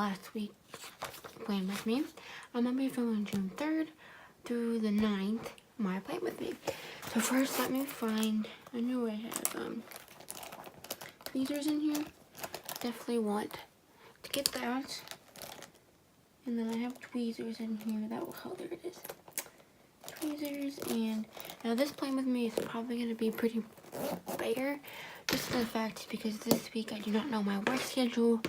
last week playing with me. I'm going to be filming June 3rd through the 9th, my playing with me. So first, let me find, I know I have tweezers in here. Definitely want to get that. And then I have tweezers in here. That will, oh, there it is. Tweezers, and now this playing with me is probably going to be pretty bare. Just the fact because this week I do not know my work schedule.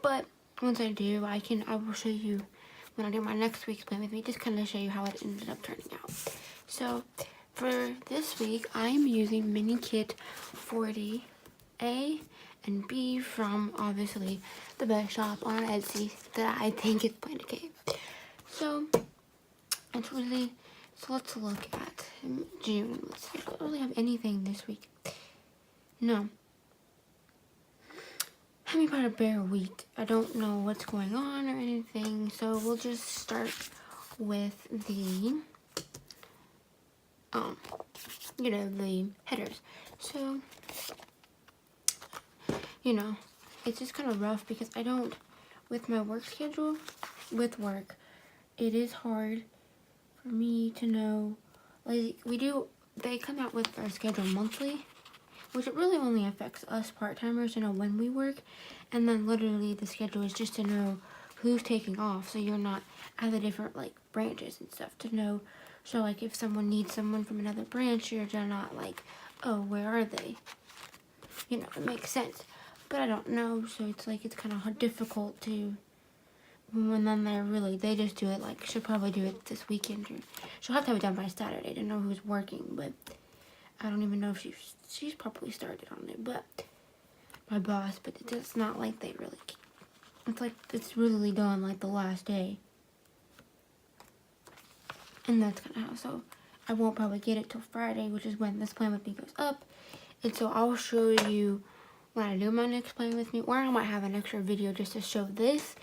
But once I do, I will show you when I do my next week's plan with me, just kind of show you how it ended up turning out. So for this week, I'm using Mini Kit 40A and B from obviously the best shop on Etsy that I think is Planet Cave. So it's really, so let's look at June. Let's see, I don't really have anything this week. No. Having about a bare week. I don't know what's going on or anything, so we'll just start with the the headers. So it's just kind of rough because I don't, with my work schedule, with work, it is hard for me to know, like, they come out with our schedule monthly, which it really only affects us part-timers to know when we work, and then literally the schedule is just to know who's taking off, so you're not at the different, like, branches and stuff to know. So, like, if someone needs someone from another branch, you're just not like, oh, where are they? It makes sense. But I don't know, so it's like, it's kind of difficult to, and then they just do it, like, she'll probably do it this weekend, or she'll have to have it done by Saturday to know who's working, but I don't even know if she's probably started on it, but my boss, but it's not like they really, it's like, it's really done, like, the last day, and that's kind of how, so I won't probably get it till Friday, which is when this plan with me goes up, and so I'll show you when I do my next plan with me, or I might have an extra video just to show this,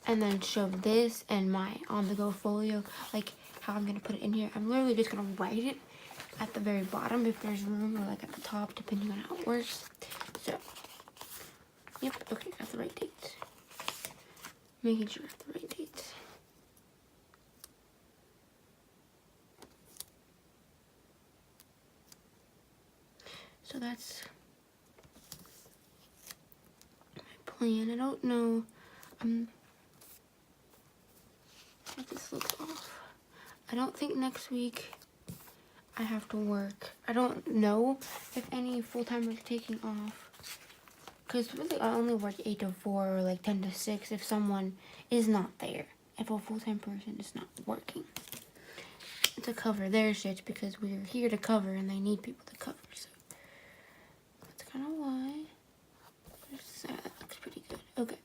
and then show this, and my on-the-go folio, like, how I'm going to put it in here. I'm literally just going to write it at the very bottom if there's room, or like at the top, depending on how it works. So, yep, okay, got the right dates. Making sure I have the right dates. So that's my plan. I don't know, this looks off. I don't think next week I have to work. I don't know if any full-timers are taking off, because really I only work 8 to 4 or like 10 to 6 if someone is not there, if a full-time person is not working to cover their shifts, because we're here to cover and they need people to cover, so that's kind of why. That looks pretty good. Okay,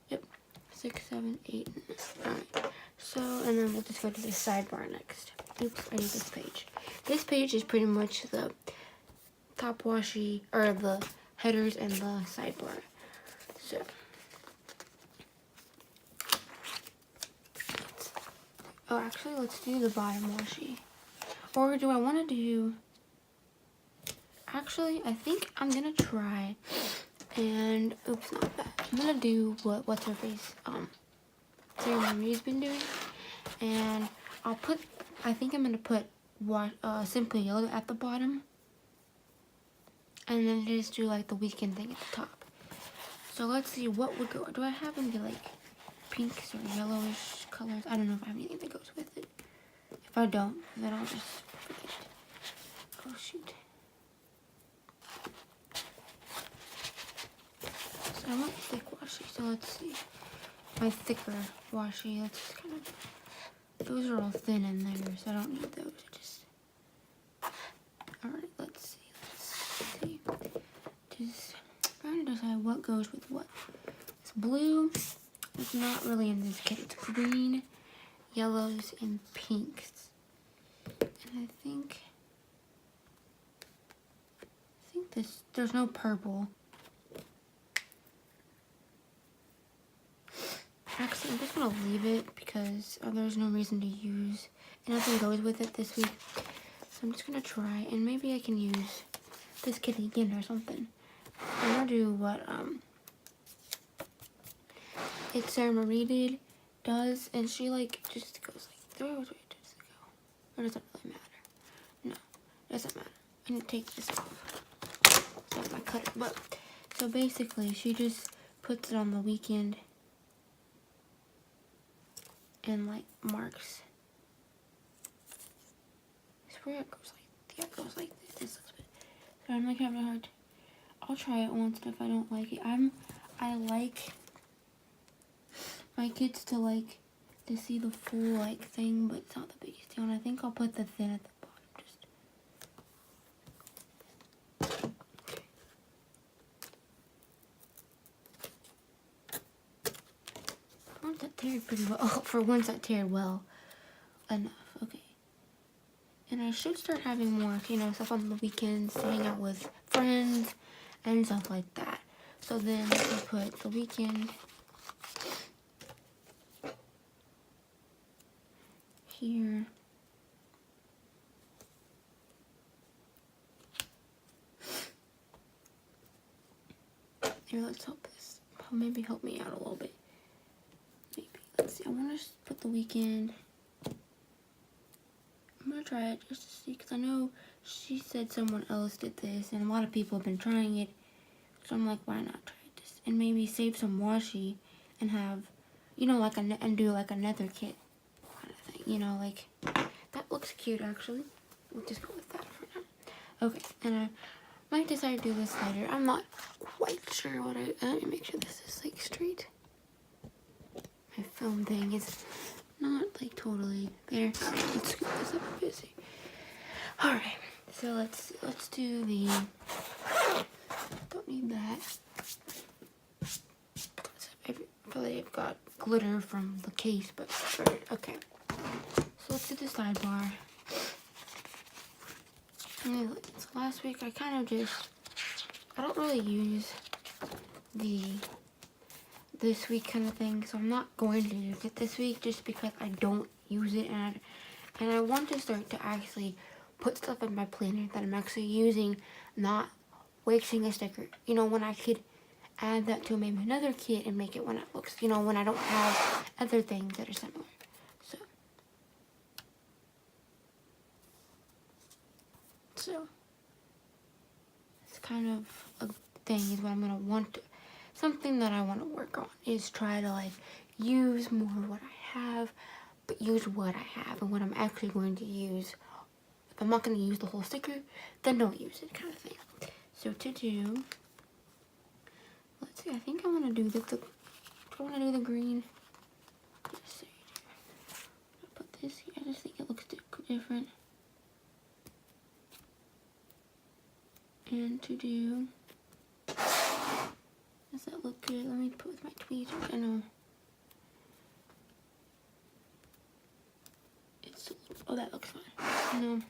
yep, 6, 7, 8, 9. Alright, so, and then we'll just go to the sidebar next. Oops, I need this page. This page is pretty much the top washi, or the headers and the sidebar. So, oh, actually, let's do the bottom washi. Or do I want to do, actually, I think I'm going to try, and, oops, not that. I'm going to do what's her face, Ceremony's been doing, and I think I'm going to put Simply Yellow at the bottom, and then just do like the weekend thing at the top. So let's see what would go. Do I have any like pinks or yellowish colors? I don't know if I have anything that goes with it. If I don't, then I'll just forget. Oh shoot. So I want thick washi, so let's see. My thicker washi, that's kind of, those are all thin in there, so I don't need those. Alright, let's see. Just trying to decide what goes with what. It's blue. It's not really in this kit. It's green, yellows, and pinks. And I think there's no purple. Actually, I'm just going to leave it because there's no reason to use, and nothing goes with it this week. So I'm just going to try, and maybe I can use this kit again or something. I'm going to do what it's Sarah Marie does, and she like just goes like 3 hours wait does it go? Or does it really matter? No, it doesn't matter. I need to take this off. That's my cutter. But so basically she just puts it on the weekend and like marks. I swear it goes like it goes like this. So I'm like having a hard. I'll try it once, and if I don't like it, I like my kids to like to see the full like thing, but it's not the biggest deal. And I think I'll put the thin at the bottom. Just once that teared pretty well. Oh, for once that teared well enough. Okay. And I should start having more, you know, stuff on the weekends to hang out with friends and stuff like that. So then we put the weekend here. Here, let's hope this will maybe help me out a little bit. Maybe. Let's see. I want to put the weekend. I'm going to try it just to see, because I know she said someone else did this, and a lot of people have been trying it. So I'm like, why not try this? And maybe save some washi and have, you know, like and do like a nether kit kind of thing. You know, like, that looks cute actually. We'll just go with that for now. Okay, and I might decide to do this later. I'm not quite sure what let me make sure this is like straight. My film thing is not like totally there. Let's scoop this up a bit. Alright, so let's do the, don't need that. I feel like I've got glitter from the case, but okay. So let's do the sidebar. So last week I kind of just, I don't really use the this week kind of thing, so I'm not going to use it this week just because I don't use it, and I want to start to actually put stuff in my planner that I'm actually using, not wasting a sticker. You know, when I could add that to maybe another kit and make it when it looks, you know, when I don't have other things that are similar. So it's kind of a thing is what I'm gonna want to, something that I want to work on is try to like use more of what I have, but use what I have and what I'm actually going to use. If I'm not going to use the whole sticker, then don't use it, kind of thing. So to do, let's see, I think I want to do do I want to do the green? Let's see. I'll put this here. I just think it looks different. And to do, does that look good? Let me put with my tweezers. I know. It's, oh, that looks fine. No,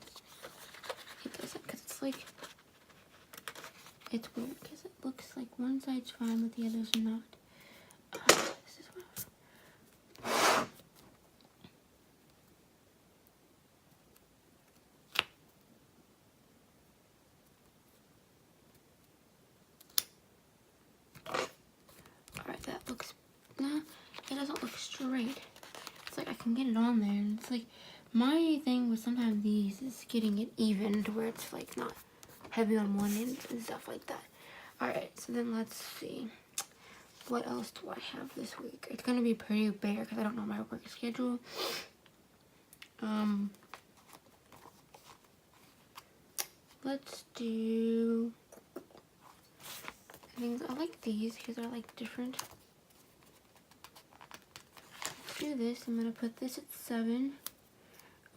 it doesn't, because it's like, it's weird, because it looks like one side's fine, but the other's not. This is what alright, that looks, no, it doesn't look straight. It's like I can get it on there, and it's like, my thing with sometimes these is getting it even to where it's like not heavy on one end and stuff like that. Alright, so then let's see. What else do I have this week? It's going to be pretty bare because I don't know my work schedule. Let's do things. I like these because they're like different. Let's do this. I'm going to put this at 7.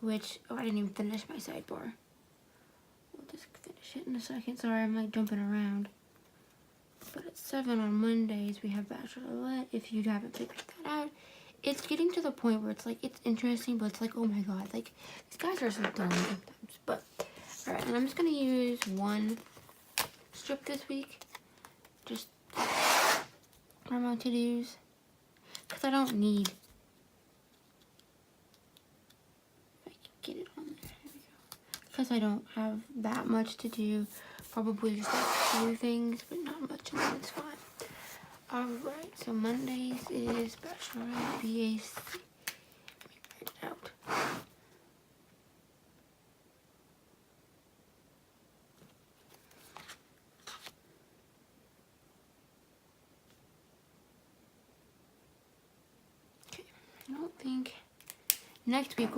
Which, oh, I didn't even finish my sidebar. We'll just finish it in a second. Sorry, I'm like jumping around. But at 7 on Mondays, we have Bachelorette. If you haven't figured that out, it's getting to the point where it's like, it's interesting, but it's like, oh my god, like, these guys are so dumb sometimes. But, alright, and I'm just going to use one strip this week. Just for my to-dos. Because I don't need, if I can get it on there, there we go. Because I don't have that much to do. Probably just like a few things, but not much, and then it's fine. Alright, so Mondays is Bachelorette BAC. Let me write it out. Okay, I don't think next week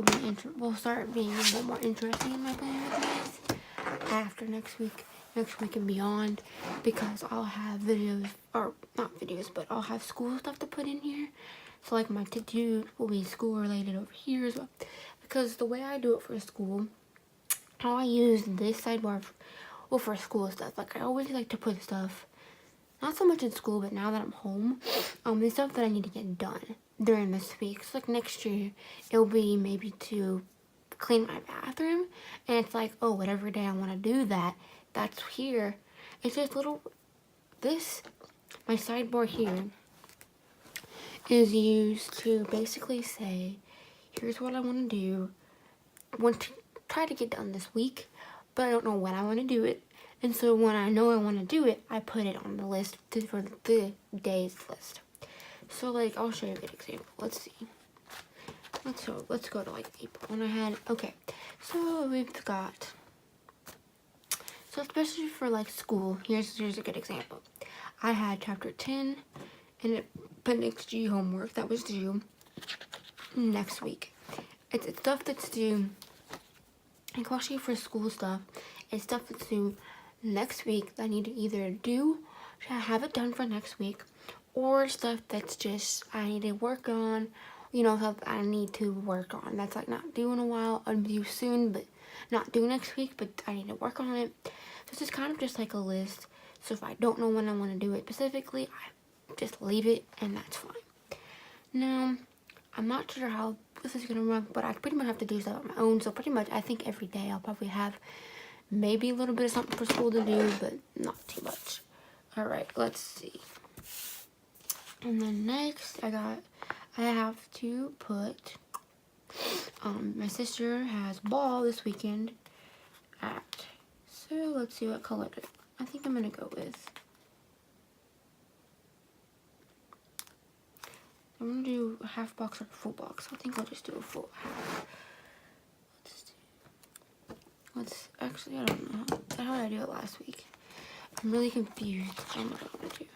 will start being a little more interesting in my plan with guys after next week and beyond, because I'll have videos, or not videos, but I'll have school stuff to put in here. So like my to-do will be school related over here as well, because the way I do it for school, how I use this sidebar for school stuff, like I always like to put stuff, not so much in school, but now that I'm home, the stuff that I need to get done during this week. So like next year, it'll be maybe to clean my bathroom, and it's like, oh, whatever day I want to do that, that's here. It's just my sidebar here is used to basically say, here's what I want to do, want to try to get done this week, but I don't know when I want to do it. And so when I know I want to do it, I put it on the list for the day's list. So like, I'll show you a good example. Let's see. Let's go to like April. When I had, okay, so we've got, so especially for like school, here's a good example. I had chapter 10 and appendix G homework that was due next week. It's stuff that's due, especially for school stuff, it's stuff that's due next week that I need to either do to have it done for next week, or stuff that's just I need to work on, you know, stuff I need to work on that's like not due in a while, or due soon, but not due next week, but I need to work on it. So it's just kind of just like a list. So if I don't know when I want to do it specifically, I just leave it, and that's fine. Now, I'm not sure how this is gonna run, but I pretty much have to do stuff on my own. So pretty much, I think every day I'll probably have maybe a little bit of something for school to do, but not too much. All right, let's see. And then next, I have to put, my sister has ball this weekend so let's see what color I think I'm gonna go with. I'm gonna do a half box or a full box. I think I'll just do a full half. Actually, I don't know. How did I do it last week? I'm really confused on what I want to do.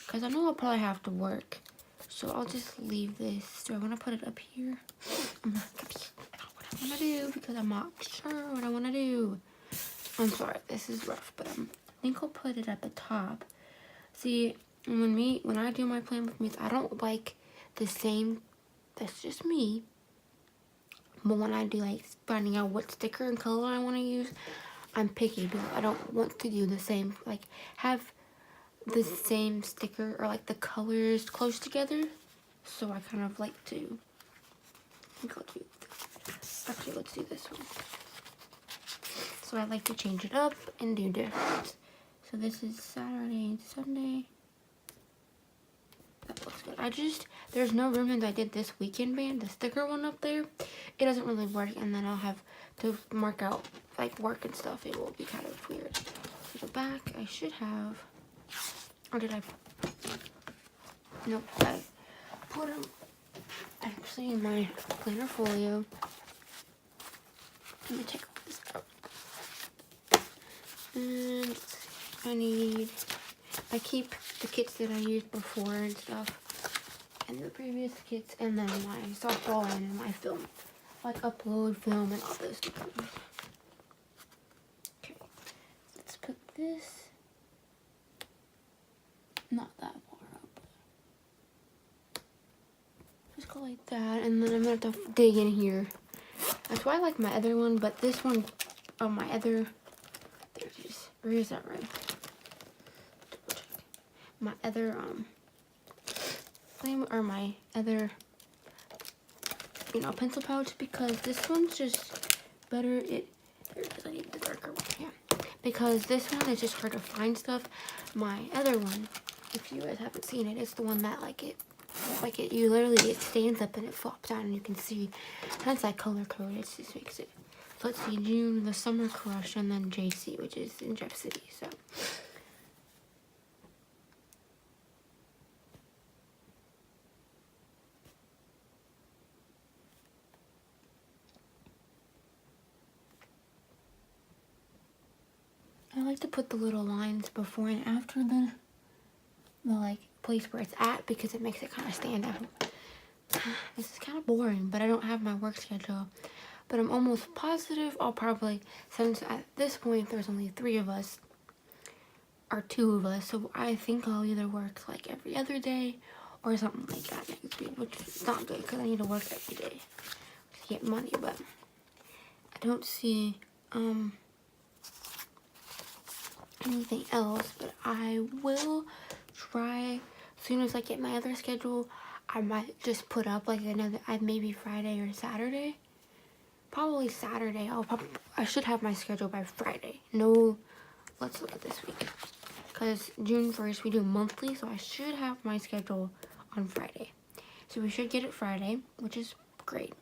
Because I know I'll probably have to work. So I'll just leave this. Do I want to put it up here? I'm not confused about what I want to do because I'm not sure what I want to do. I'm sorry, this is rough, but I think I'll put it at the top. See, when I do my plan with me, I don't like the same, that's just me. But when I do like finding out what sticker and color I want to use, I'm picky because I don't want to do the same, like have the same sticker or like the colors close together. So I kind of like to, I think I'll do this. Actually, let's do this one. So I like to change it up and do different. So this is Saturday and Sunday. That looks good. There's no room that I did this weekend band, the sticker one up there. It doesn't really work, and then I'll have to mark out like work and stuff. It will be kind of weird. So the back, I should have, or did I? Nope, I put them actually in my planner folio. Let me take all this out. And I keep the kits that I used before and stuff, and the previous kits, and then my softball and my film, like upload film and all this stuff. Okay, let's put this not that far up. Just go like that, and then I'm gonna have to dig in here. That's why I like my other one, but this one, my other, there it is. Or is that right? My other flame, or my other, pencil pouch, because this one's just better. There it is. I need the darker one. Yeah, because this one is just hard to find stuff. My other one, if you guys haven't seen it, it's the one that you literally, it stands up and it flops down and you can see. That's like color coded. It just makes it. Let's see, June, the Summer Crush, and then JC, which is in Jeff City. So like to put the little lines before and after the like place where it's at, because it makes it kind of stand out. This is kind of boring, but I don't have my work schedule. But I'm almost positive I'll probably, since at this point there's only 3 of us, or 2 of us, so I think I'll either work like every other day or something like that next week, which is not good because I need to work every day to get money. But I don't see anything else. But I will try, as soon as I get my other schedule, I might just put up like another, maybe Friday or Saturday. Probably Saturday. I should have my schedule by Friday. No, let's look at this week. Because June 1st we do monthly, so I should have my schedule on Friday. So we should get it Friday, which is great.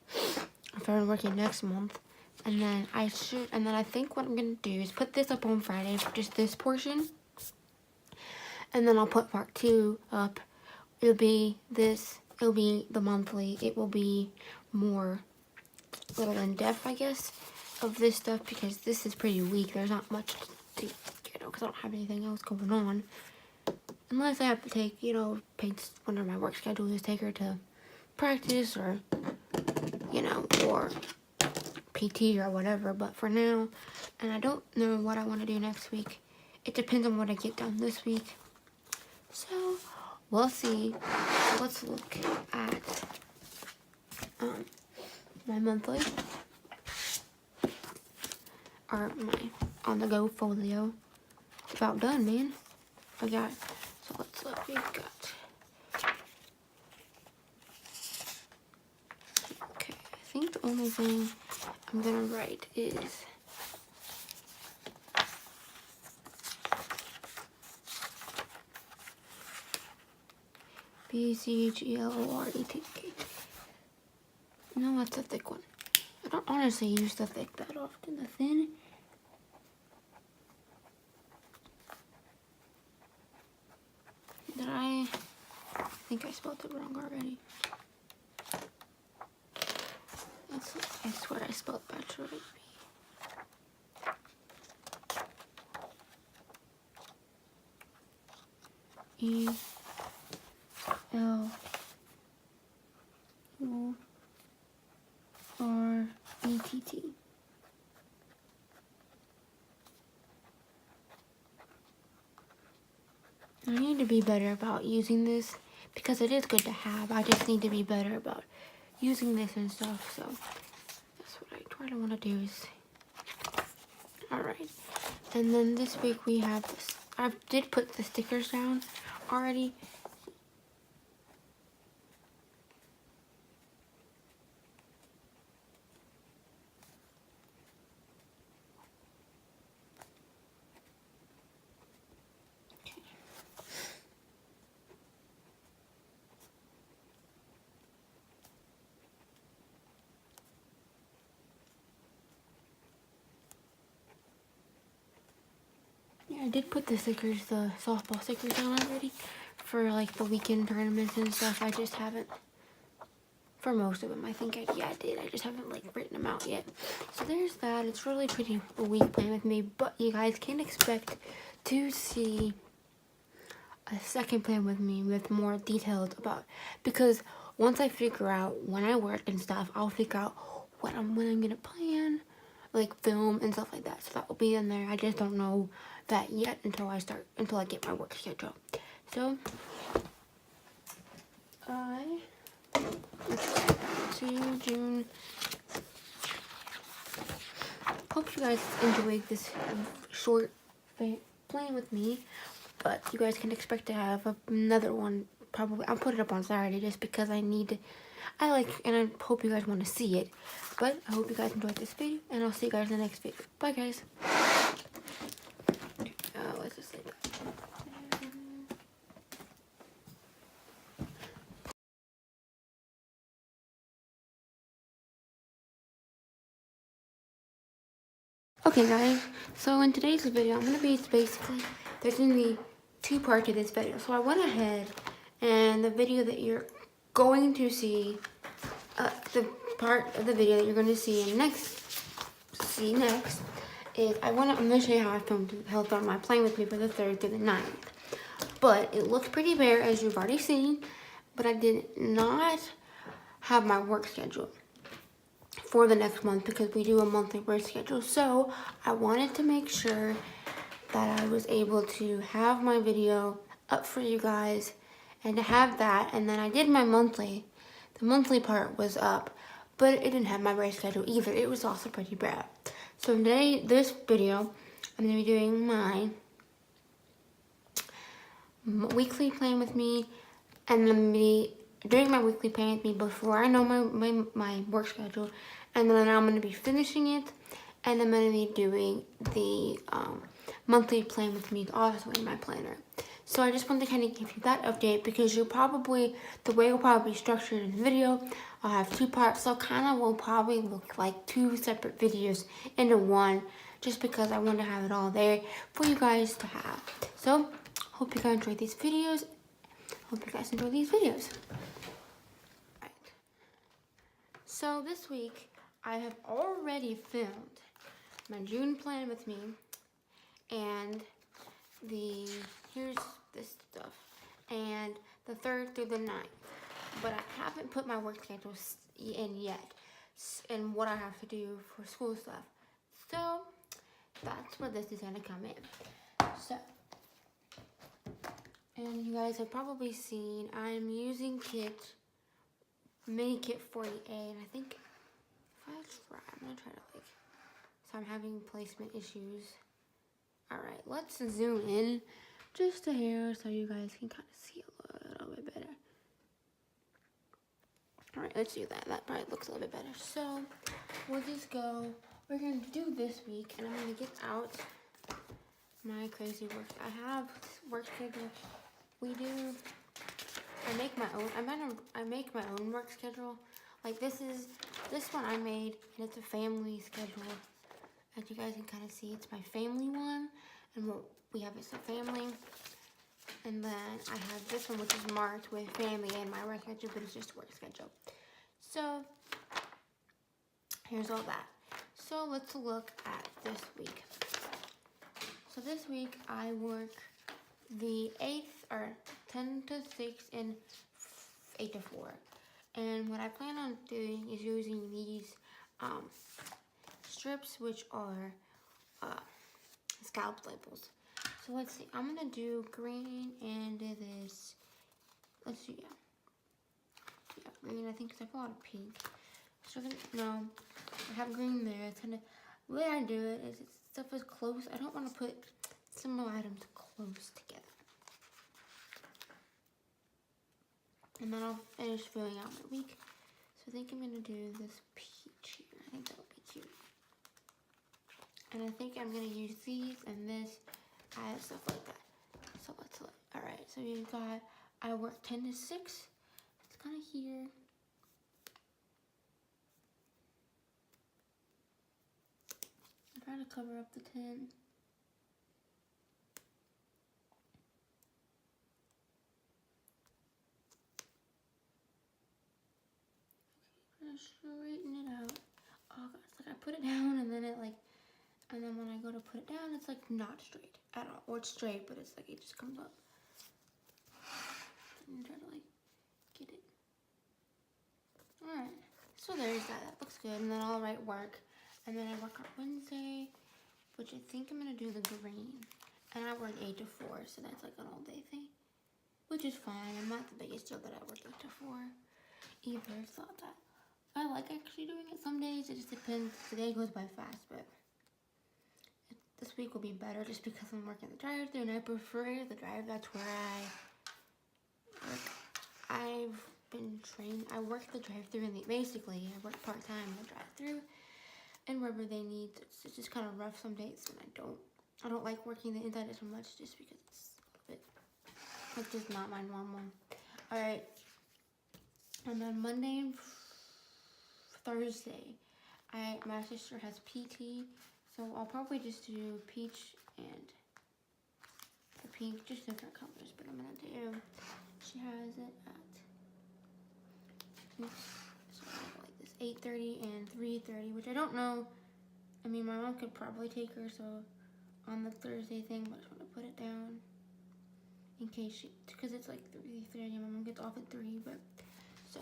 I started working next month. And then I think what I'm going to do is put this up on Friday, just this portion. And then I'll put part 2 up. It'll be the monthly. It will be more little in depth, I guess, of this stuff, because this is pretty weak. There's not much to, because I don't have anything else going on. Unless I have to take, Paige, whenever my work schedule is, take her to practice or, or PT or whatever. But for now, and I don't know what I want to do next week. It depends on what I get done this week. So, we'll see. Let's look at my monthly, or my on-the-go folio. It's about done, man. So let's look. We've got, okay, I think the only thing I'm gonna write is BCGLORET. No, that's a thick one. I don't honestly use the thick that often. The thin, I think I spelled it wrong already. I swear I spelled bachelor with B. ELORETT. I need to be better about using this, because it is good to have. I just need to be better about using this and stuff. So that's what I try to want to do. Is alright. And then this week we have this. I did put the stickers down already. I did put the stickers, the softball stickers down already for like the weekend tournaments and stuff. I just haven't, for most of them, I think I did. I just haven't like written them out yet. So there's that. It's really pretty weak playing with me, but you guys can expect to see a second plan with me with more details about, because once I figure out when I work and stuff, I'll figure out when I'm gonna plan, like film and stuff like that. So that will be in there. I just don't know that yet until I get my work schedule. So let's see, June. Hope you guys enjoyed this short playing with me, but you guys can expect to have another one. Probably I'll put it up on Saturday just because and I hope you guys want to see it. But I hope you guys enjoyed this video, and I'll see you guys in the next video. Bye, guys. Let's just say that. Okay, guys. So in today's video, there's gonna be 2 parts to this video. So I went ahead, and the video that you're going to see, the part of the video that you're going to see next is I'm gonna show you how I held on my playing with me for the 3rd through the 9th. But it looks pretty bare, as you've already seen. But I did not have my work schedule for the next month because we do a monthly work schedule. So I wanted to make sure that I was able to have my video up for you guys and to have that. And then I did my monthly. The monthly part was up, but it didn't have my work schedule either. It was also pretty bad. So today, this video, I'm going to be doing my weekly plan with me, and then be doing my weekly plan with me before I know my work schedule, and then I'm going to be finishing it, and I'm going to be doing the monthly plan with me also in my planner. So I just wanted to kind of give you that update because the way it'll probably be structured in the video, I'll have 2 parts, so kind of will probably look like 2 separate videos into one, just because I want to have it all there for you guys to have. So hope you guys enjoy these videos. Right. So this week, I have already filmed my June plan with me, and here's this stuff, and the 3rd through the 9th. But I haven't put my work schedule in yet, and what I have to do for school stuff. So that's where this is gonna come in. So, and you guys have probably seen I'm using mini kit 40A, and I think I'm gonna try to so I'm having placement issues. All right, let's zoom in just a hair so you guys can kind of see a little bit better. All right, let's do that. That probably looks a little bit better. So we'll just go. We're going to do this week, and I'm going to get out my crazy work. I have work schedule. I make my own. I make my own work schedule. Like this one I made, and it's a family schedule. As you guys can kind of see, it's my family one, and what we have is a family. And then I have this one, which is marked with family and my work schedule, but it's just work schedule. So here's all that. So let's look at this week. So this week I work the 8th, or 10 to 6 and 8 to 4. And what I plan on doing is using these strips, which are scalp labels. So let's see, I'm gonna do green and this, let's see, yeah, green, I think, because I have a lot of pink. So no, I have green there. It's kind of, the way I do it is stuff is close. I don't want to put similar items close together. And then I'll finish filling out my week. So I think I'm gonna do this peach here. I think that would be cute. And I think I'm gonna use these and this, stuff like that. So let's look. All right, so you've got, I work 10 to 6. It's kind of here. I'm trying to cover up the 10. I'm gonna straighten it out. Oh god, it's like I put it down and then and then when I go to put it down, it's like not straight at all. Or it's straight, but it's like it just comes up. I'm trying to get it. Alright, so there's that. That looks good. And then I'll write work. And then I work on Wednesday, which I think I'm gonna do the green. And I work 8 to 4, so that's like an all day thing. Which is fine. I'm not the biggest deal that I work 8 to 4 either. It's not that. I like actually doing it some days. It just depends. Today goes by fast, but this week will be better just because I'm working the drive-thru and I prefer the drive. That's where I work. I've been trained. I work the drive-thru and basically I work part-time in the drive-thru and wherever they need. It's just kind of rough some days when I don't like working the inside as much just because it's just not my normal. All right. And then Monday and Thursday, my sister has PT, so I'll probably just do peach and the pink, just different colors. But I'm gonna do. She has it at like this 8:30 and 3:30, which I don't know I mean, my mom could probably take her, so on the Thursday thing, but I just want to put it down in case she, because it's like 3:30, my mom gets off at 3, but, so.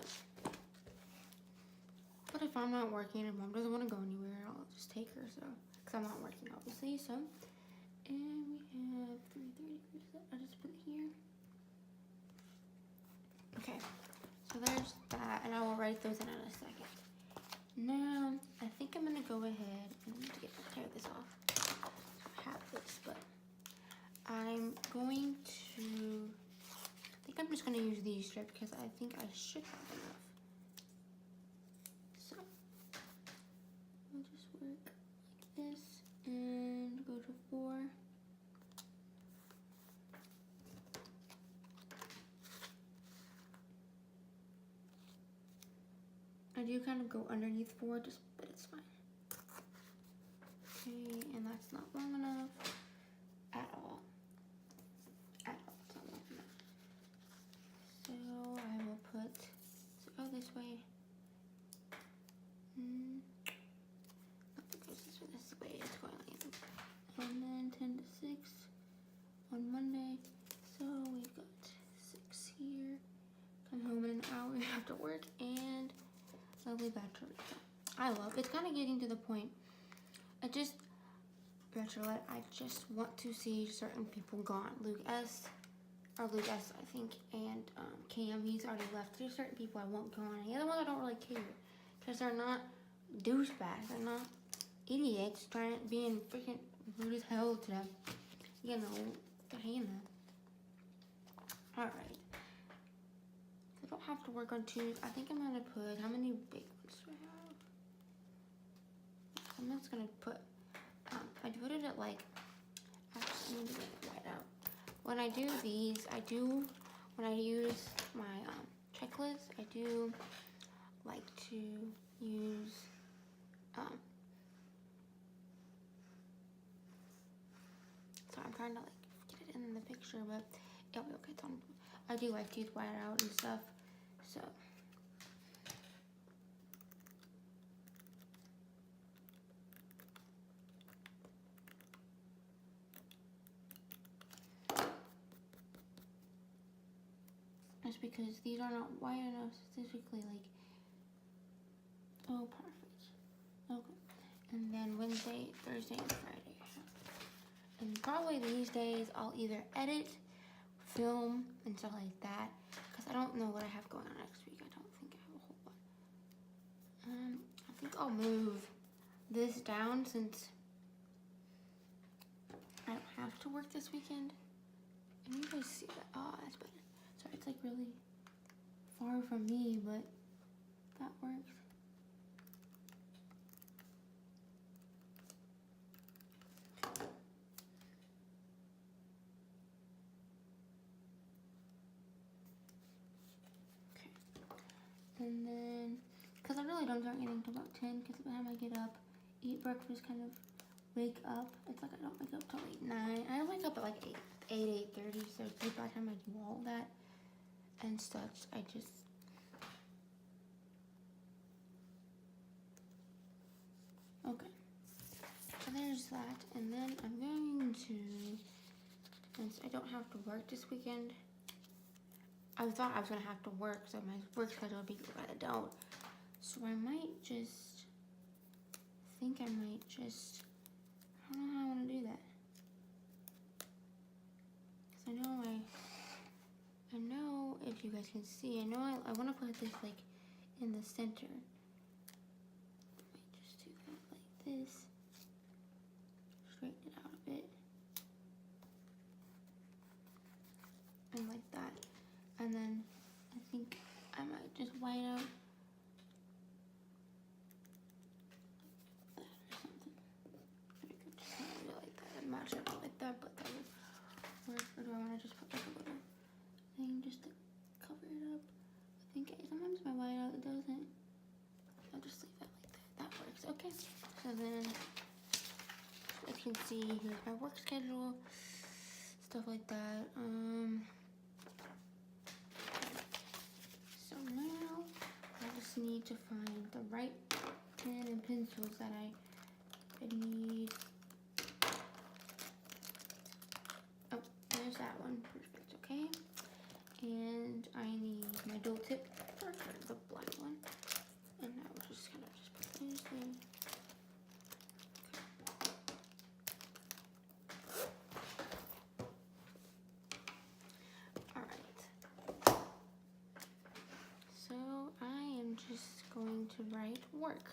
But if I'm not working and mom doesn't want to go anywhere, I'll just take her, so, because I'm not working, obviously, so. And we have 3:30, I just put it here. Okay, so there's that, and I will write those in a second. Now, I think I'm gonna go ahead and tear this off. I have this, but I'm going to, I think I'm just gonna use these strips because I think I should have enough. So, I'll just work like this and go to 4. I do kind of go underneath 4, just, but it's fine. Okay, and that's not long enough at all. At all, it's not long enough. So I will put, so go this way. Not because this way it's going like, and then 10 to 6 on Monday. So we've got 6 here. Come home in an hour after work, and lovely bachelorette. I love, it's kind of getting to the point. Bachelorette, I just want to see certain people gone. Luke S, I think, and Cam, he's already left. There's certain people I want gone. And the other ones I don't really care, because they're not douchebags. They're not idiots trying to being freaking rude as hell to them. You know, get hand that. Alright. I don't have to work on 2. I think I'm gonna put, how many big ones do I have? I'm just gonna put, I put it at like, actually, I need to get it right out. When I do these, when I use my checklist, I do like to use, so I'm trying to like get it in the picture, but it'll be okay. I do like to use white out and stuff, so. Just because these are not white enough specifically, like, oh, perfect. Okay. And then Wednesday, Thursday, and Friday. And probably these days I'll either edit, film, and stuff like that, because I don't know what I have going on next week. I don't think I have a whole lot. I think I'll move this down since I don't have to work this weekend. And you guys see that? Oh, that's better. Sorry, it's like really far from me, but that works. Okay. And then, because I really don't start getting until about 10, because by the time I get up, eat breakfast, kind of wake up, it's like I don't wake up till like 9. I wake up at like 8:30, so by the time I do all that and such, I just, okay. So there's that, and then I'm going to, since I don't have to work this weekend, I thought I was gonna have to work, so my work schedule would be good, but I don't. So I might just, I don't know how I wanna do that. Cause I know if you guys can see, I wanna put this like in the center. I might just do that like this. Straighten it out a bit. And like that. And then I think I might just white out that or something. I could just do it like that and match it up like that, but that would work. Or do I want to just put like a little thing just to cover it up? I think sometimes my white out, it doesn't. I'll just leave that like that. That works. Okay. So then, as you can see, here's my work schedule. Stuff like that. So now I just need to find the right pen and pencils that I I need, oh, there's that one, perfect, okay. And I need my dual tip, the black one. And I will just kind of just put those there. Alright. So I am just going to write work.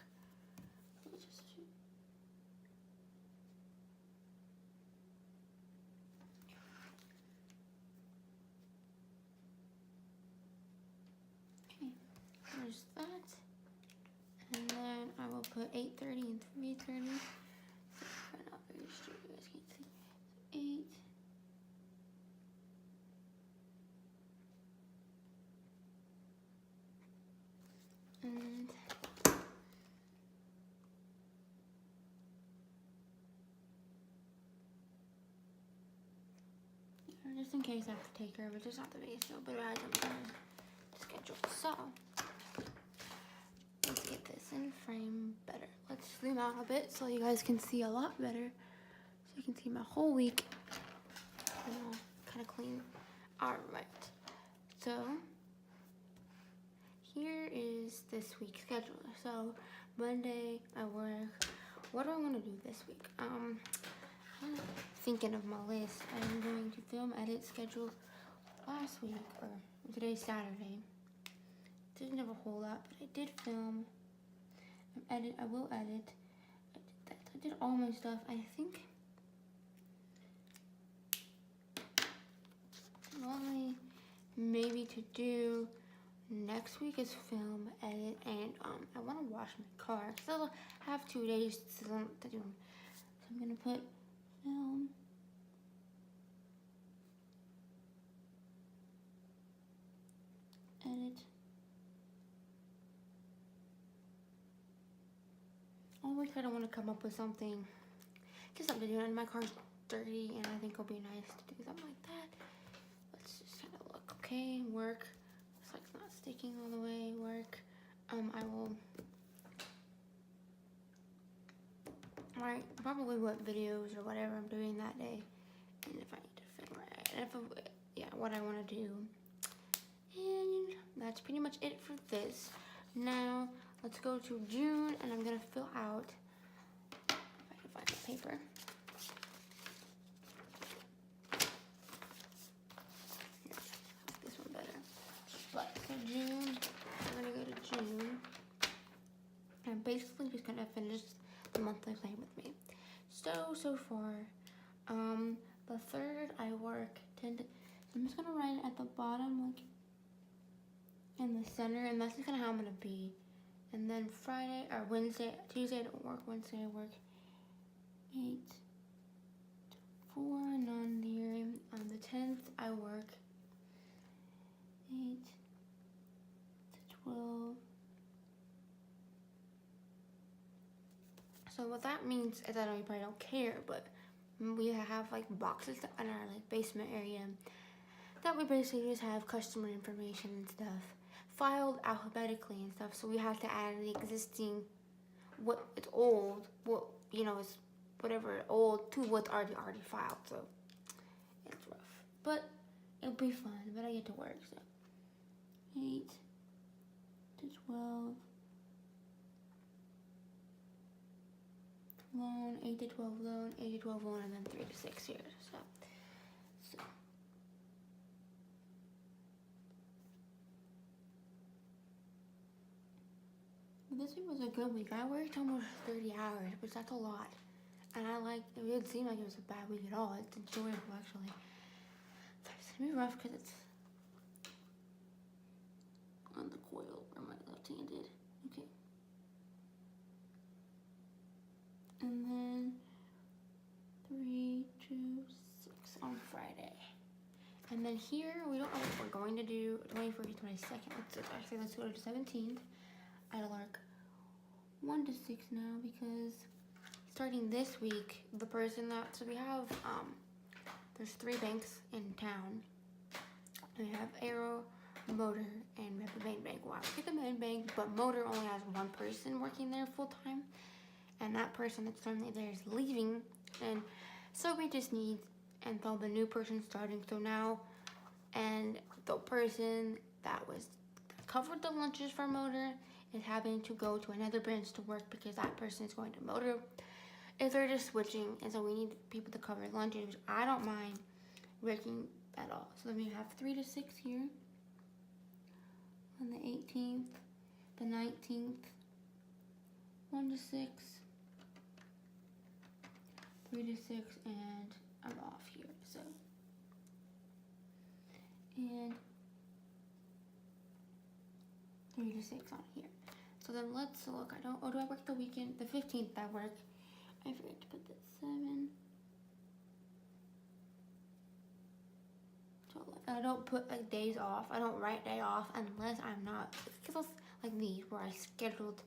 There's that, and then I will put 8:30 and 3:30. So not very straight, you guys can't see. So 8. And just in case I have to take her, which is not the biggest deal, but I don't know the schedule. So let's get this in frame better. Let's zoom out a bit so you guys can see a lot better. So you can see my whole week. And all kind of clean. Alright. So here is this week's schedule. So Monday I work. What do I want to do this week? I'm thinking of my list. I'm going to film, edit, schedule last week, or today's Saturday. Didn't have a whole lot, but I did film. Edit. I will edit. I did that. I did all my stuff. I think only maybe to do next week is film, edit, and I want to wash my car. So I'll have 2 days to do them. So I'm gonna put film, edit. Always kind of want to come up with something, just something to do. And my car's dirty, and I think it'll be nice to do something like that. Let's just kind of look. Okay, work. Looks like it's not sticking all the way. Work. I will write probably what videos or whatever I'm doing that day, and if I need to film it, and yeah, what I want to do. And that's pretty much it for this. Now let's go to June, and I'm gonna fill out, if I can find the paper. Here, I like this one better. But so June, I'm gonna go to June. I'm basically just gonna finish the monthly plan with me. So far, the 3rd I work 10 to, so I'm just gonna write it at the bottom, like in the center, and that's just kind of how I'm gonna be. And then Friday or Wednesday, Tuesday I don't work, Wednesday I work 8 to 4, non-theory. On the 10th I work 8 to 12. So what that means is that I probably don't care, but we have like boxes in our like basement area that we basically just have customer information and stuff filed alphabetically and stuff. So we have to add the existing, what it's old, what you know is whatever old to what's already filed. So it's rough, but it'll be fun. But I get to work. So 8 to 12. Loan, 8 to 12 loan, 8 to 12 loan, and then 3 to 6 here. So this week was a good week. I worked almost 30 hours, which that's a lot. And it didn't seem like it was a bad week at all. It's enjoyable, actually. It's gonna be rough because it's on the coil where my left-handed. Okay. And then 3 to 6 on Friday. And then here, we don't know what we're going to do 21st, 22nd. Let's go to the 17th. I'll work 1 to 6 now because starting this week, the person that, so we have, there's 3 banks in town. We have Aero, Motor, and we have the main bank. Well, I get the main bank, but Motor only has 1 person working there full time. and that person that's currently there is leaving, and so we just need, and so the new person starting, so now, and the person that was covered the lunches for motor is having to go to another branch to work because that person is going to motor. If they're just switching, and so we need people to cover lunches, which I don't mind working at all. So then we have 3 to 6 here on the 18th, the 19th, 1 to 6, 3 to 6, and I'm off here. So, and 3 to 6 on here. So then let's look. Do I work the weekend? The 15th I work. I forgot to put that 7. I don't put like days off. I don't write day off unless I'm not, because like these where I scheduled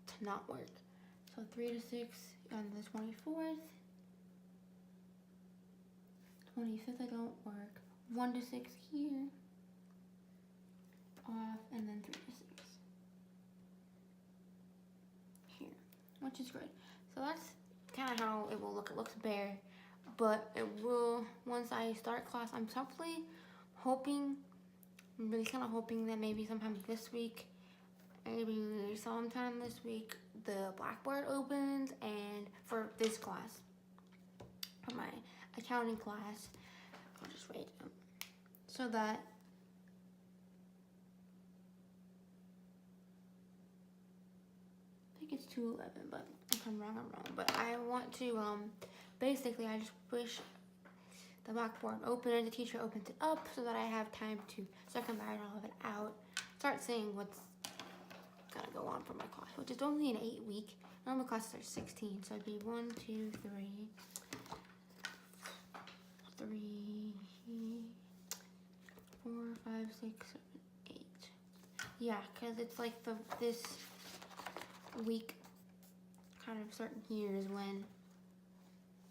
to not work. So 3 to 6 on the 24th. 25th I don't work. 1 to 6 here. Off, and then 3 to 6 here, which is great. So that's kind of how it will look. It looks bare, but it will, once I start class, I'm really kind of hoping that maybe sometime this week, maybe sometime this week, the Blackboard opens, and for this class, for my accounting class, I'll just write it down, so that it's 2:11, but if I'm wrong, I'm wrong. But I want to, basically, I just wish the Blackboard opened and the teacher opens it up so that I have time to, so I can write all of it out, start seeing what's gonna go on for my class, which is only an 8-week. Normal classes are 16, so it'd be 1, 2, 3, 4, 5, 6, 7, 8. Yeah, because it's like this week kind of certain years when,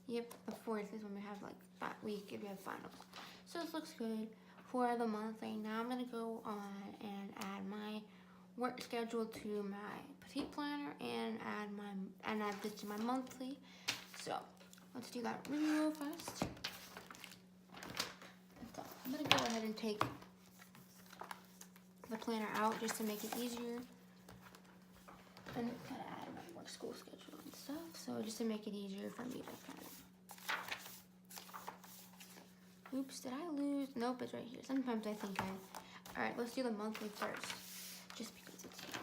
yep, the 4th is when we have like that week if we have finals. So this looks good for the monthly. Now I'm gonna go on and add my work schedule to my petite planner and add this to my monthly. So let's do that real fast. So I'm gonna go ahead and take the planner out just to make it easier. And kind of add my work school schedule and stuff, so just to make it easier for me to kind of. Oops, did I lose? Nope, it's right here. Sometimes I think All right, let's do the monthly first, just because it's here.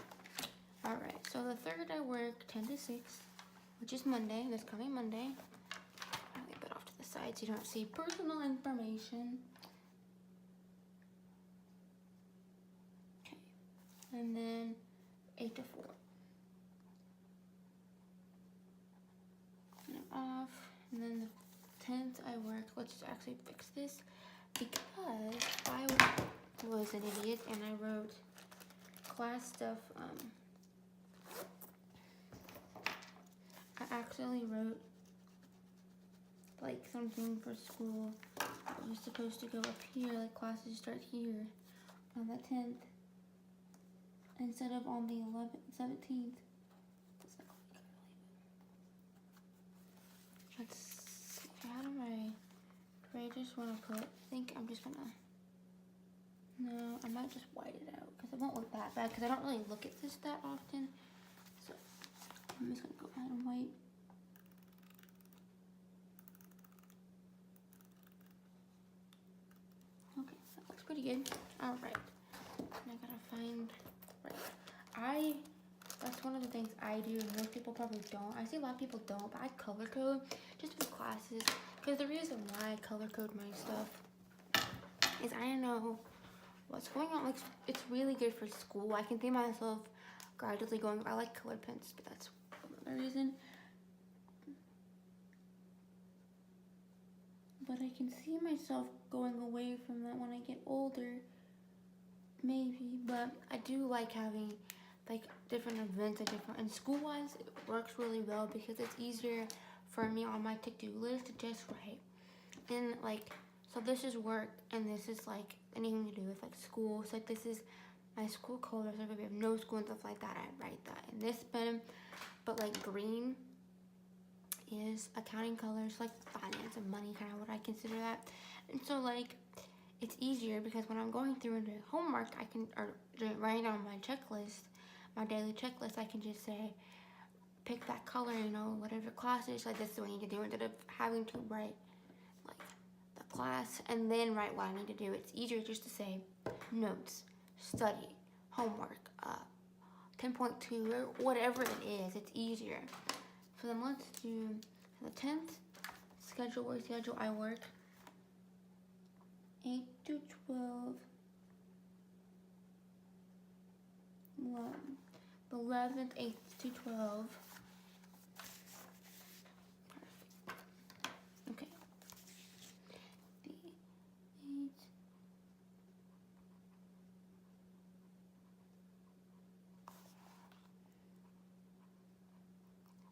All right, so the 3rd I work 10 to 6, which is Monday. This coming Monday. I'll leave it off to the side so you don't see personal information. Okay, and then 8 to 4. Off, and then the 10th I work. Let's just actually fix this because I was an idiot and I wrote class stuff. I actually wrote like something for school that was supposed to go up here, like classes start here on the 10th instead of on the 17th. Let's see, how do I just want to put, I think I'm just gonna, no, I might just white it out because it won't look that bad because I don't really look at this that often. So I'm just gonna go ahead and white. Okay, that looks pretty good. All right, and I gotta find, right, that's one of the things I do, and most people probably don't. I see a lot of people don't, but I color code just for classes. Because the reason why I color code my stuff is I know what's going on. Like, it's really good for school. I can see myself gradually going. I like colored pens, but that's another reason. But I can see myself going away from that when I get older, maybe. But I do like having like different events and school-wise it works really well because it's easier for me on my to-do list to just write. And like, so this is work and this is like anything to do with like school. So like this is my school colors. So if we have no school and stuff like that, I write that in this pen. But like green is accounting colors, like finance and money, kind of what I consider that. And so like it's easier because when I'm going through and doing homework, I can, or writing on my checklist, my daily checklist, I can just say, pick that color, you know, whatever class is, like this is what I need to do, instead of having to write like the class and then write what I need to do. It's easier just to say notes, study, homework, 10.2 or whatever it is. It's easier. So then let's do the 10th schedule. I work 8 to 12, 1, the 11th, 8 to 12. Okay. The 8.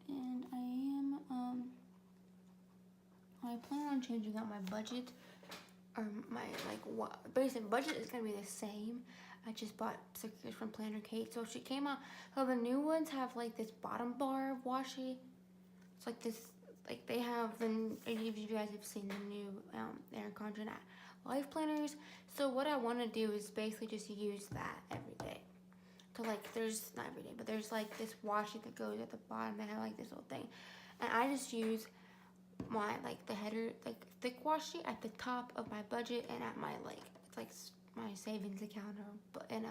And I plan on changing out my budget, or my what basic budget is gonna be the same. I just bought stickers from Planner Kate, so she came out. So the new ones have like this bottom bar of washi. It's like this, like they have the. Any of you guys have seen the new Erin Condren life planners. So what I want to do is basically just use that every day. So like there's not every day, but there's like this washi that goes at the bottom. They have like this little thing, and I just use my like the header, like thick washi at the top of my budget and at my like it's like my savings account, or and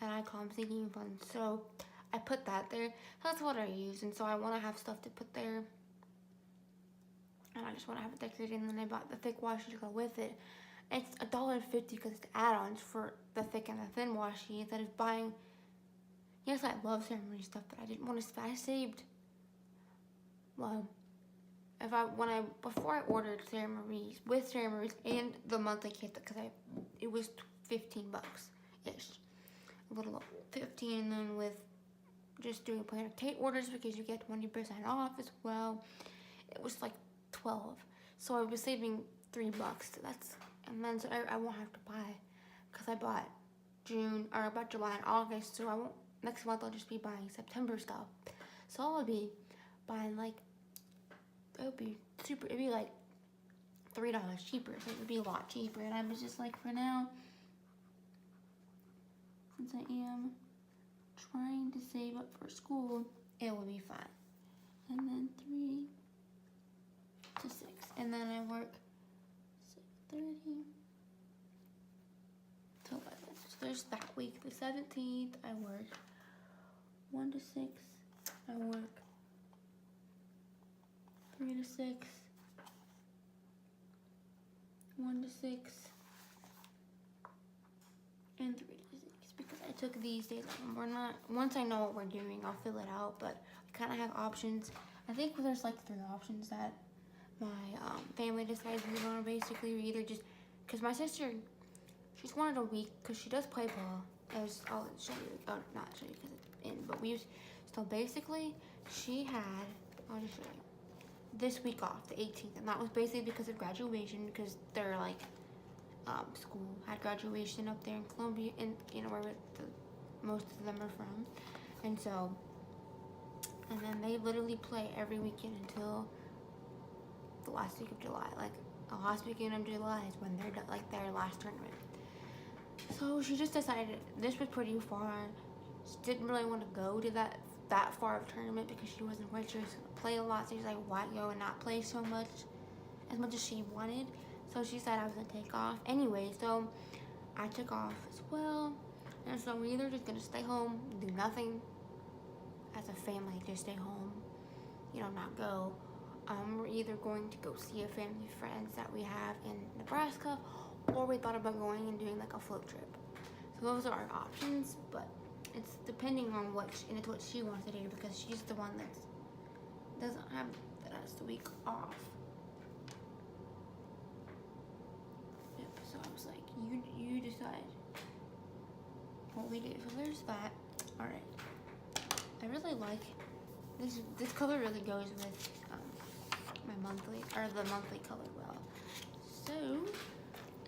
I call them sinking funds. So I put that there. That's what I use, and so I want to have stuff to put there, and I just want to have it decorated. And then I bought the thick washi to go with it. It's $1.50 because it's add-ons for the thick and the thin washi instead of buying. Yes, I love ceremony stuff, but I didn't want to. I saved. Well, before I ordered Sarah Marie's with Sarah Marie's and the monthly kit, because it was $15 ish, a little over 15, and then with just doing Planner Kate orders because you get 20% off as well, it was like 12. So I was saving $3. So and then so I won't have to buy, because I bought July and August, so I won't. Next month I'll just be buying September stuff. So I'll be buying like. It would be super, it'd be like $3 cheaper, so it would be a lot cheaper. And I was just like, for now, since I am trying to save up for school, it will be fine. And then 3 to 6, and then I work 6:30 to 11. So there's that week. The 17th, I work 1 to 6. I work 3 to 6, 1 to 6, and 3 to 6, because I took these days off. Once I know what we're doing, I'll fill it out, but I kind of have options. I think there's like 3 options that my family decides we want to basically either just, because my sister, she's wanted a week, because she does play ball. I'll show you, not show you because it's in, but so basically, she had, I'll just show you. This week off, the 18th, and that was basically because of graduation, because they're like school had graduation up there in Columbia, and you know where most of them are from, and so, and then they literally play every weekend until the last week of July. Like the last weekend of July is when they're like their last tournament. So she just decided this was pretty far. She didn't really want to go to that far of a tournament because she wasn't quite sure she was going to play a lot. So she's like, why go and not play so much as she wanted? So she said I was going to take off anyway. So I took off as well. And so we're either just going to stay home, do nothing as a family, just stay home, you know, not go. We're either going to go see a family friends that we have in Nebraska, or we thought about going and doing like a float trip. So those are our options, but it's depending on what she wants to do, because she's the one that doesn't have the rest of the week off. Yep, so I was like, you decide what we do. So there's that. Alright. I really like this color, really goes with the monthly color well. So,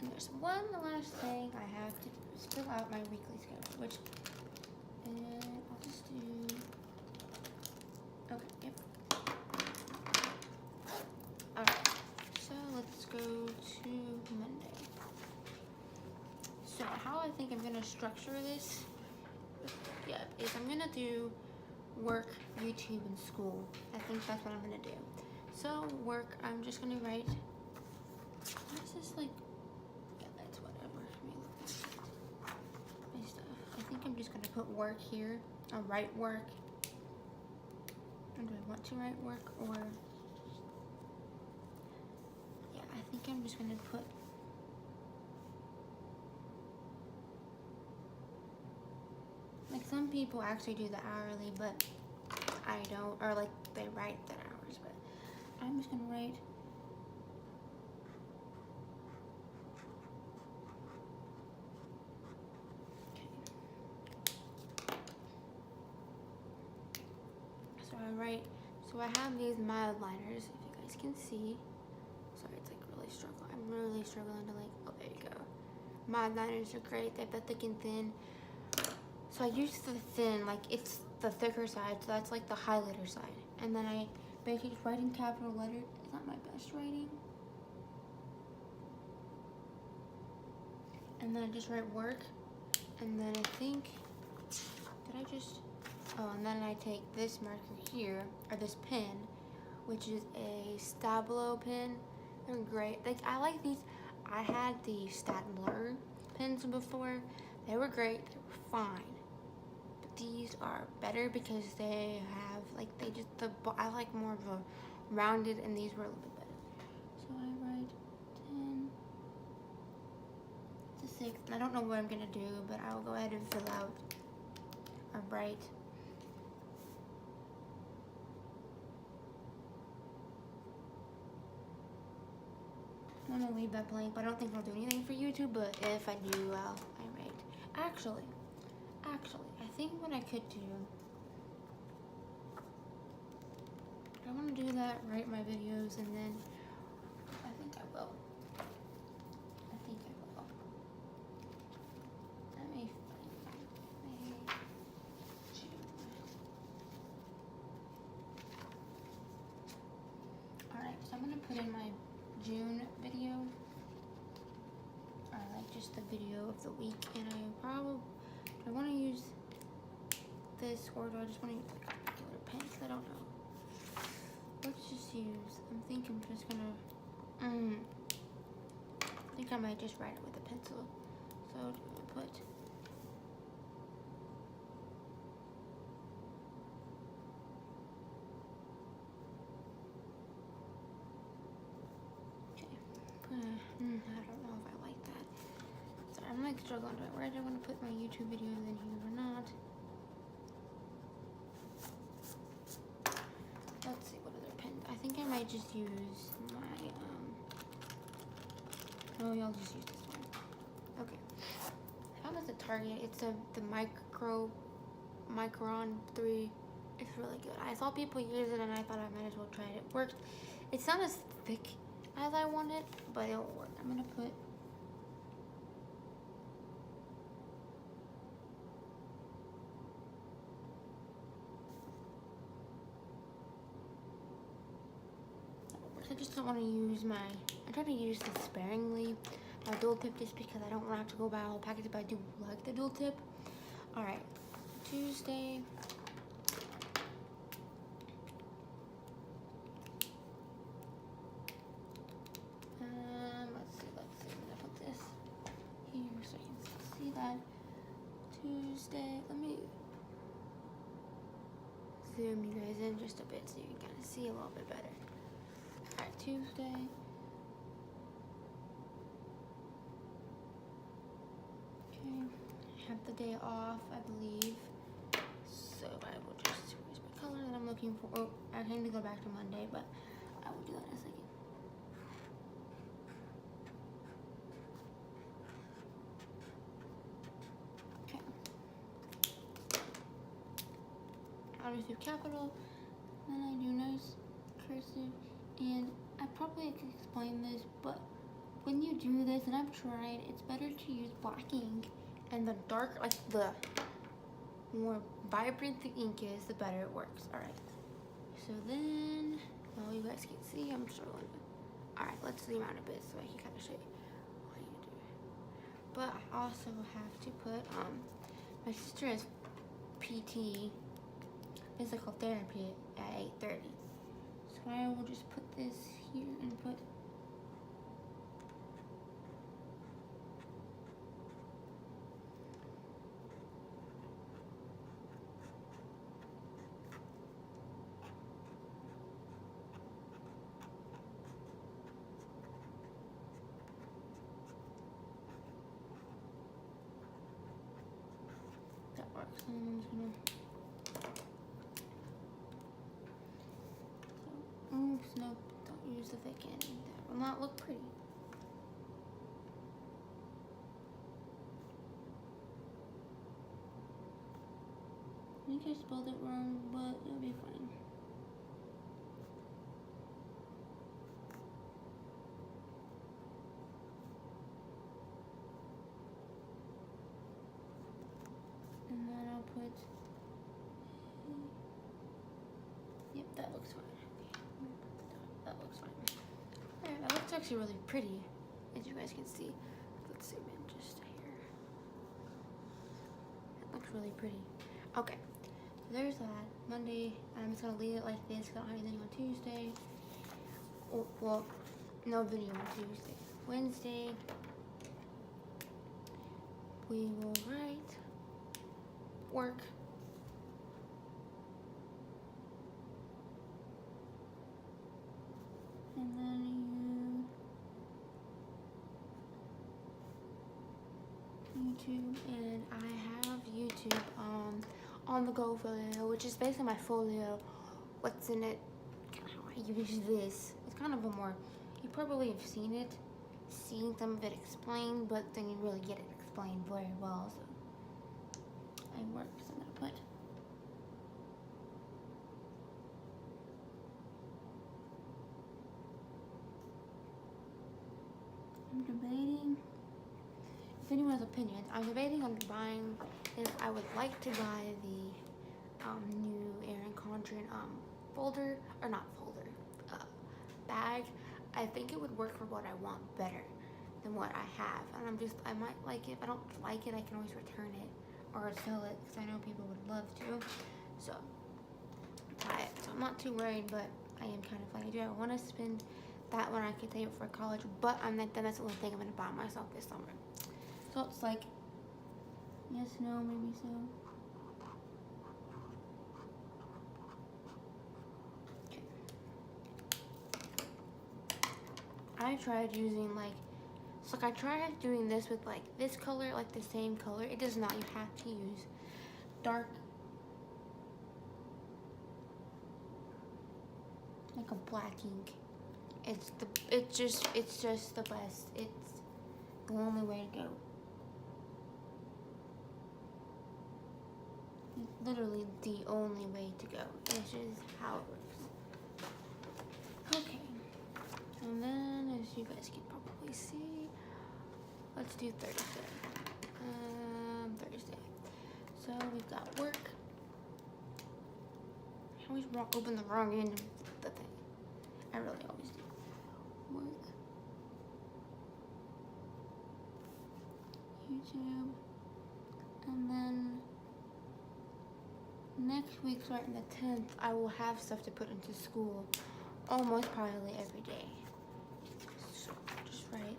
and there's one last thing I have to do is fill out my weekly schedule, which, and I'll just do, okay, yep. structure this, yeah, is I'm gonna do work, YouTube, and school. I think that's what I'm gonna do. So work, I'm just gonna write. What is this like? Yeah, that's whatever. Let me look at my stuff. I think I'm just gonna put work here. I'll write work. And do I want to write work or? Yeah, I think I'm just gonna put. Like some people actually do the hourly, but I don't, or like they write the hours, but I'm just gonna write. Okay. So I write, so I have these mild liners, if you guys can see. Sorry, it's like really struggling. I'm really struggling to like, oh, there you go. Mild liners are great, they have the thick and thin. So I use the thin, like it's the thicker side, so that's like the highlighter side. And then I basically just write in capital letters. It's not my best writing. And then I just write work. And then I think, did I just, oh, and then I take this marker here, or this pen, which is a Stabilo pen. They're great. Like, I like these. I had the Staedtler pens before. They were great, they were fine. These are better because they have like I like more of a rounded, and these were a little bit better. So I write 10 to 6. And I don't know what I'm gonna do, but I will go ahead and fill out or write. I'm gonna leave that blank, but I don't think I'll do anything for YouTube. But if I do, I write. Actually, I think what I could do, I want to do that, write my videos, and then I think I will. Let me find May, June. Alright, so I'm going to put in my June video, or like just the video of the week, and I want to use this, or do I just want to use like a regular pen? I don't know. Let's just use, I'm thinking I'm just gonna, I think I might just write it with a pencil. So I'm gonna put, okay, I don't know if I like that. Sorry, I'm like struggling to, where do I want to put my YouTube videos in here or not? Let's see, what other pen? I think I might just use my, oh, y'all just use this one. Okay. I found this at Target. It's the Micron 3. It's really good. I saw people use it, and I thought I might as well try it. It worked. It's not as thick as I want it, but it'll work. I'm gonna put, I just don't want to use I try to use this sparingly, my dual tip, just because I don't want to have to go buy all the packets, but I do like the dual tip. Alright, Tuesday. Let's see, I'm gonna put this here so you can see that. Tuesday, let me zoom you guys in just a bit so you can kind of see a little bit better. Alright, Tuesday. Okay, I have the day off, I believe. So I will just, where's my color that I'm looking for? Oh, I need to go back to Monday, but I will do that in a second. Okay. I'll just do capital, then I do nice cursive, and I probably could explain this, but when you do this, and I've tried, it's better to use black ink, and the dark, like the more vibrant the ink is, the better it works. All right, so then, well, you guys can see I'm struggling. All right, let's zoom out a bit so I can kind of show you what you do. but I also have to put my sister has PT, physical therapy at 8:30. So I will just put this here and put that works. And I'm just gonna oops, nope, don't use the thick end. That will not look pretty. I think I spelled it wrong, but it'll be fine. And then I'll put, yep, that looks fine. That looks fine. Alright, that looks actually really pretty, as you guys can see. Let's zoom in just here. It looks really pretty. Okay, so there's that. Monday, I'm just gonna leave it like this. I don't have anything on Tuesday. Well, no video on Tuesday. Wednesday, we will write, work, and then YouTube, and I have YouTube on the go folio, which is basically my folio. What's in it? How I use this. It's kind of a more, you probably have seen some of it explained, but then you really get it explained very well. So I work, so I'm gonna put I'm debating. If anyone has opinions, I'm debating on buying. If I would like to buy the new Erin Condren folder, or not folder, bag. I think it would work for what I want better than what I have, and I might like it. If I don't like it, I can always return it or sell it, because I know people would love to. So try it. So I'm not too worried, but I am kind of like, do I want to spend that when I could save it for college? But then that's the only thing I'm gonna buy myself this summer. So it's like, yes, no, maybe so. Okay. I tried using I tried doing this with this color, the same color. It does not. You have to use dark, like a black ink. It's just the best. It's the only way to go. It's literally the only way to go. It's just how it works. Okay. And then, as you guys can probably see, let's do Thursday. Thursday. So we've got work. I always open the wrong end of the thing. I really always do. Work. YouTube. And then next week, starting the 10th, I will have stuff to put into school almost probably every day. So just write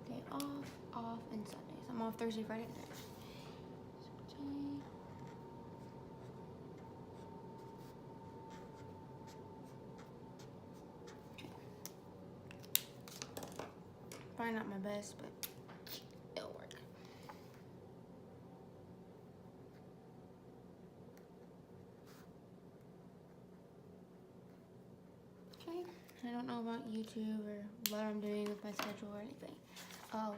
day off, and Sundays. I'm off Thursday, Friday, and Saturday. Probably not my best, but it'll work. Okay, I don't know about YouTube or what I'm doing with my schedule or anything. I'll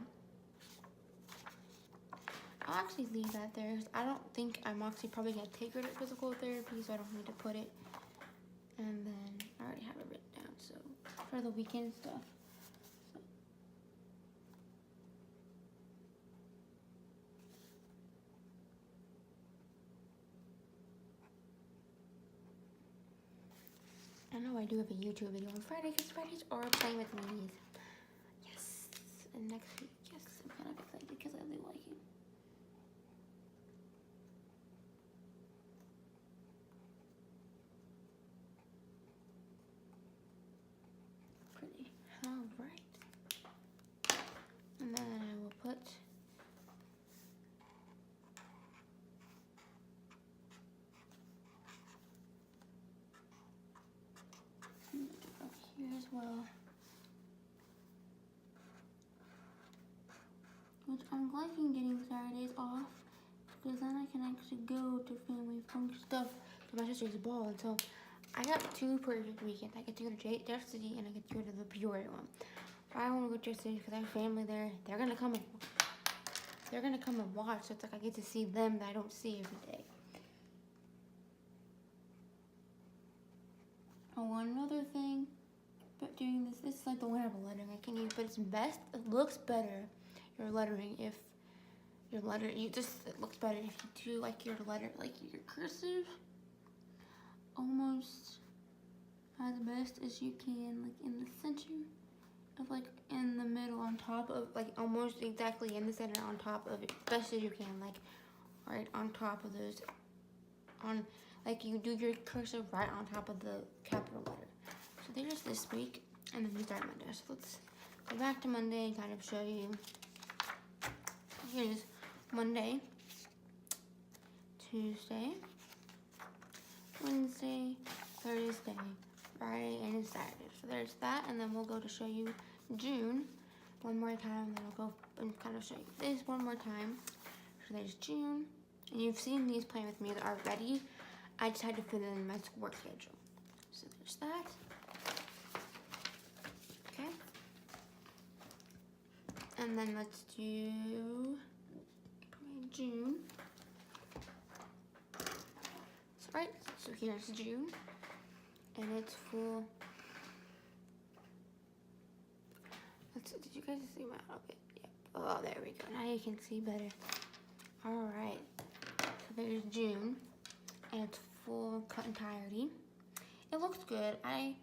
actually leave that there. I don't think I'm actually probably gonna take her to physical therapy, so I don't need to put it. And then I already have it written down, so for the weekend stuff. I know I do have a YouTube video on Friday, because Fridays are playing with me. Yes. And next week, yes, I'm kind of excited. well. Which I'm liking getting Saturdays off, because then I can actually go to family function stuff to my sister's ball. And so I got 2 per weekend. I get to go to Jeff City and I get to go to the Peoria one. I want to go to Jeff City because I have family there. They're gonna come and watch. So it's like I get to see them that I don't see every day. Oh, one other thing about doing this is like the one of lettering I can use, but it's best. It looks better. Your lettering, if your letter, it looks better if you do like your letter, like your cursive, almost as best as you can, like in the center of, like in the middle, on top of, like almost exactly in the center, on top of it, best as you can, like right on top of those, on, like you do your cursive right on top of the capital letter. So there's this week, and then we start Monday. So let's go back to Monday and kind of show you. Here's Monday, Tuesday, Wednesday, Thursday, Friday, and Saturday. So there's that, and then we'll go to show you June one more time, and then I'll go and kind of show you this one more time. So there's June, and you've seen these playing with me already. I just had to fit it in my work schedule. So there's that. Okay. And then let's do June. So right, so here's June, and it's full. Did you guys see my outfit? Yep. Oh, there we go. Now you can see better. All right. So there's June, and it's full cut entirety. It looks good. I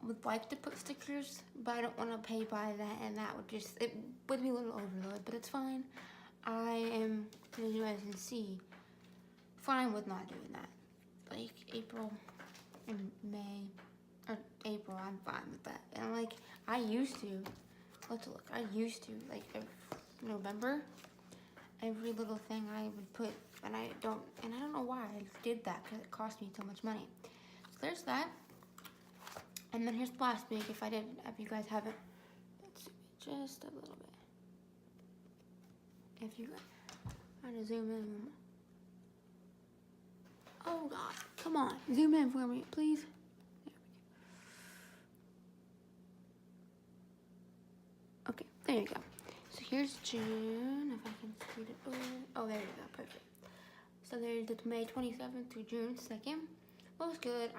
would like to put stickers, but I don't want to pay by that, and that would just, it would be a little overload, but it's fine. I am, as you guys can see, fine with not doing that. Like April and May, or April, I'm fine with that. And like, I used to, let's look, I used to, like November, every little thing I would put, and I don't know why I did that, because it cost me so much money. So there's that. And then here's last week, if you guys haven't, let's zoom in just a little bit. If you, I'm gonna zoom in. Oh God, come on, zoom in for me, please. There we go. Okay, there you go. So here's June, if I can speed it over. Oh, there you go, perfect. So there's the May 27th through June 2nd. Looks good.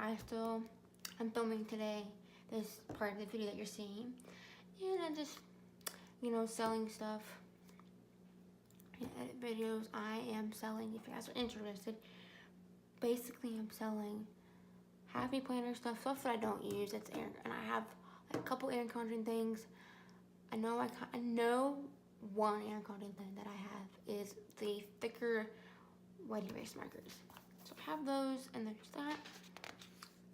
I'm filming today, this part of the video that you're seeing. And I'm just, selling stuff. Edit videos. I am selling, if you guys are interested. Basically, I'm selling happy planner stuff that I don't use. It's Erin, and I have like a couple Erin Condren things. I know one Erin Condren thing that I have is the thicker white erase markers. So I have those, and there's that.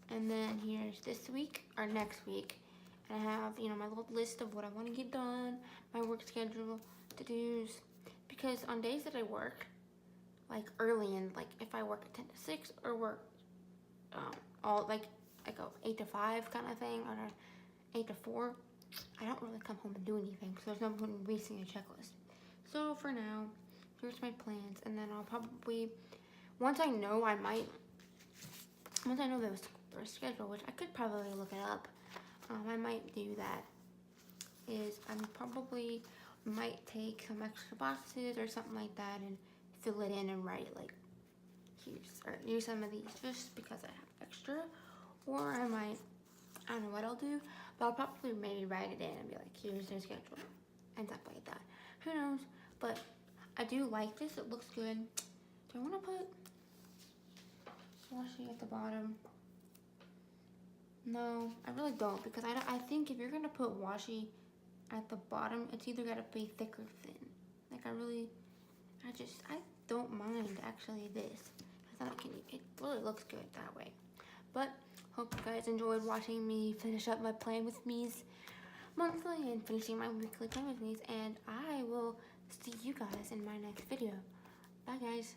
And then here's this week, or next week. And I have, my little list of what I want to get done, my work schedule, to-dos. Because on days that I work, like early in, like if I work at 10 to 6 or work I go 8 to 5 kind of thing, or 8 to 4, I don't really come home and do anything, so there's no point in wasting a checklist. So for now, here's my plans, and then I'll probably, once I know their schedule, which I could probably look it up, I might do that, is I probably might take some extra boxes or something like that and fill it in and write like, use some of these just because I have extra, or I don't know what I'll do, but I'll probably maybe write it in and be like, here's their schedule and stuff like that. Who knows? But I do like this. It looks good. Do I want to put washi at the bottom? No, I really don't, because I think if you're gonna put washi at the bottom, it's either gotta be thick or thin. Like I don't mind actually this, because it really looks good that way. But hope you guys enjoyed watching me finish up my Plan With Me's monthly and finishing my weekly Plan With Me's, and I will see you guys in my next video. Bye guys.